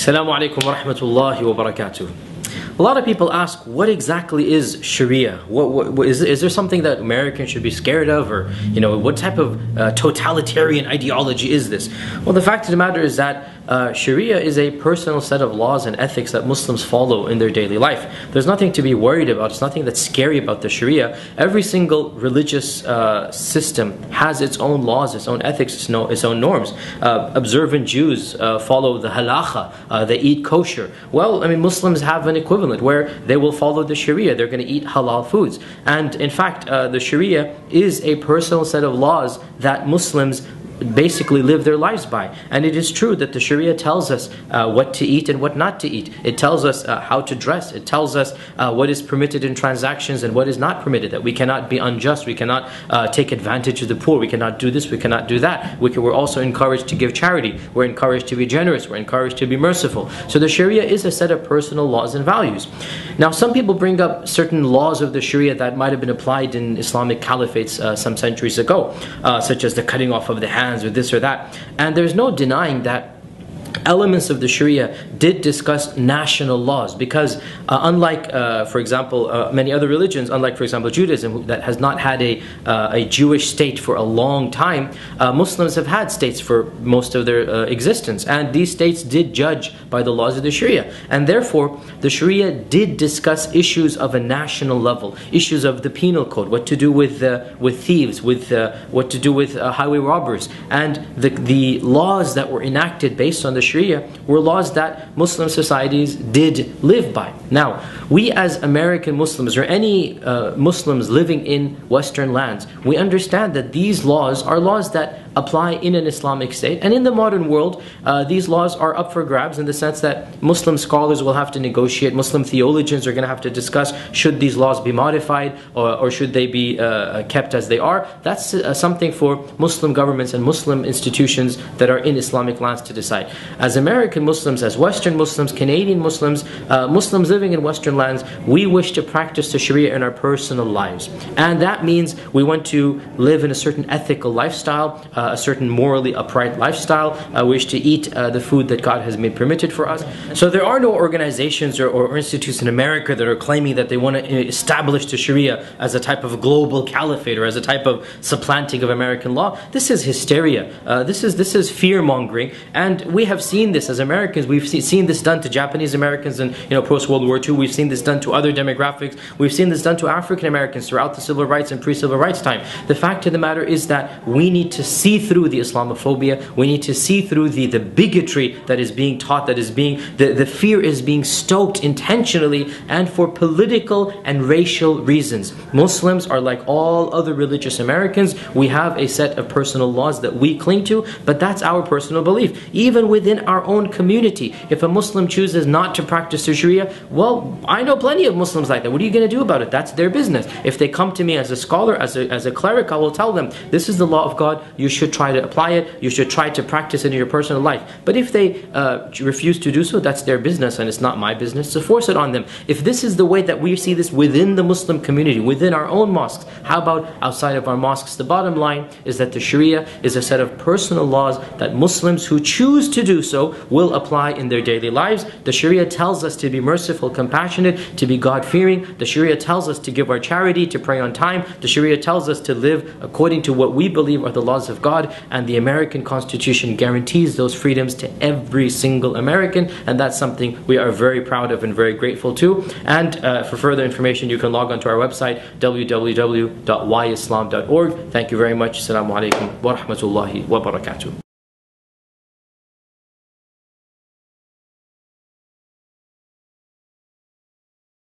Assalamu alaikum wa rahmatullahi wa barakatuh. A lot of people ask, what exactly is Sharia? Is there something that Americans should be scared of? Or, what type of totalitarian ideology is this? Well, the fact of the matter is that Sharia is a personal set of laws and ethics that Muslims follow in their daily life. There's nothing to be worried about. It's nothing that's scary about the Sharia. Every single religious system has its own laws, its own ethics, its own norms. Observant Jews follow the halakha. They eat kosher. Well, Muslims have an equivalent where they will follow the Sharia. They're going to eat halal foods. And in fact, the Sharia is a personal set of laws that Muslims basically live their lives by. And it is true that the Sharia tells us what to eat and what not to eat. It tells us how to dress. It tells us what is permitted in transactions and what is not permitted, that we cannot be unjust, we cannot take advantage of the poor, we cannot do this, we cannot do that. We're also encouraged to give charity, we're encouraged to be generous, we're encouraged to be merciful. So the Sharia is a set of personal laws and values. Now, some people bring up certain laws of the Sharia that might have been applied in Islamic caliphates some centuries ago, such as the cutting off of the hands or this or that. And there's no denying that elements of the Sharia did discuss national laws, because unlike, for example, many other religions, unlike, for example, Judaism, that has not had a Jewish state for a long time, Muslims have had states for most of their existence, and these states did judge by the laws of the Sharia, and therefore the Sharia did discuss issues of a national level, issues of the penal code, what to do with thieves, what to do with highway robbers, and the laws that were enacted based on the Sharia were laws that Muslim societies did live by. Now, we as American Muslims, or any Muslims living in Western lands, we understand that these laws are laws that apply in an Islamic state. And in the modern world, these laws are up for grabs, in the sense that Muslim scholars will have to negotiate, Muslim theologians are going to have to discuss, should these laws be modified or should they be kept as they are. That's something for Muslim governments and Muslim institutions that are in Islamic lands to decide. As American Muslims, as Western Muslims, Canadian Muslims, Muslims living in Western lands, we wish to practice the Sharia in our personal lives. And that means we want to live in a certain ethical lifestyle, a certain morally upright lifestyle. We wish to eat the food that God has made permitted for us. So there are no organizations or institutes in America that are claiming that they want to establish the Sharia as a type of global caliphate or as a type of supplanting of American law. This is hysteria. This is fear-mongering, and we have seen this as Americans. We've seen this done to Japanese Americans in post-World War II. We've seen this done to other demographics. We've seen this done to African Americans throughout the civil rights and pre-civil rights time. The fact of the matter is that we need to see through the Islamophobia. We need to see through the bigotry that is being taught, that is being, the fear is being stoked intentionally and for political and racial reasons. Muslims are like all other religious Americans. We have a set of personal laws that we cling to, but that's our personal belief. Even within our own community, if a Muslim chooses not to practice the Sharia, well, I know plenty of Muslims like that. What are you going to do about it? That's their business. If they come to me as a scholar, as a cleric, I will tell them, this is the law of God, you should try to apply it, you should try to practice it in your personal life. But if they refuse to do so, that's their business and it's not my business to force it on them. If this is the way that we see this within the Muslim community, within our own mosques, how about outside of our mosques? The bottom line is that the Sharia is a set of personal laws that Muslims who choose to do so will apply in their daily lives. The Sharia tells us to be merciful, compassionate, to be God-fearing. The Sharia tells us to give our charity, to pray on time. The Sharia tells us to live according to what we believe are the laws of God, and the American Constitution guarantees those freedoms to every single American, and that's something we are very proud of and very grateful to. And for further information, you can log on to our website, www.wislam.org. Thank you very much. Assalamu alaikum wa rahmatullahi wa barakatuh.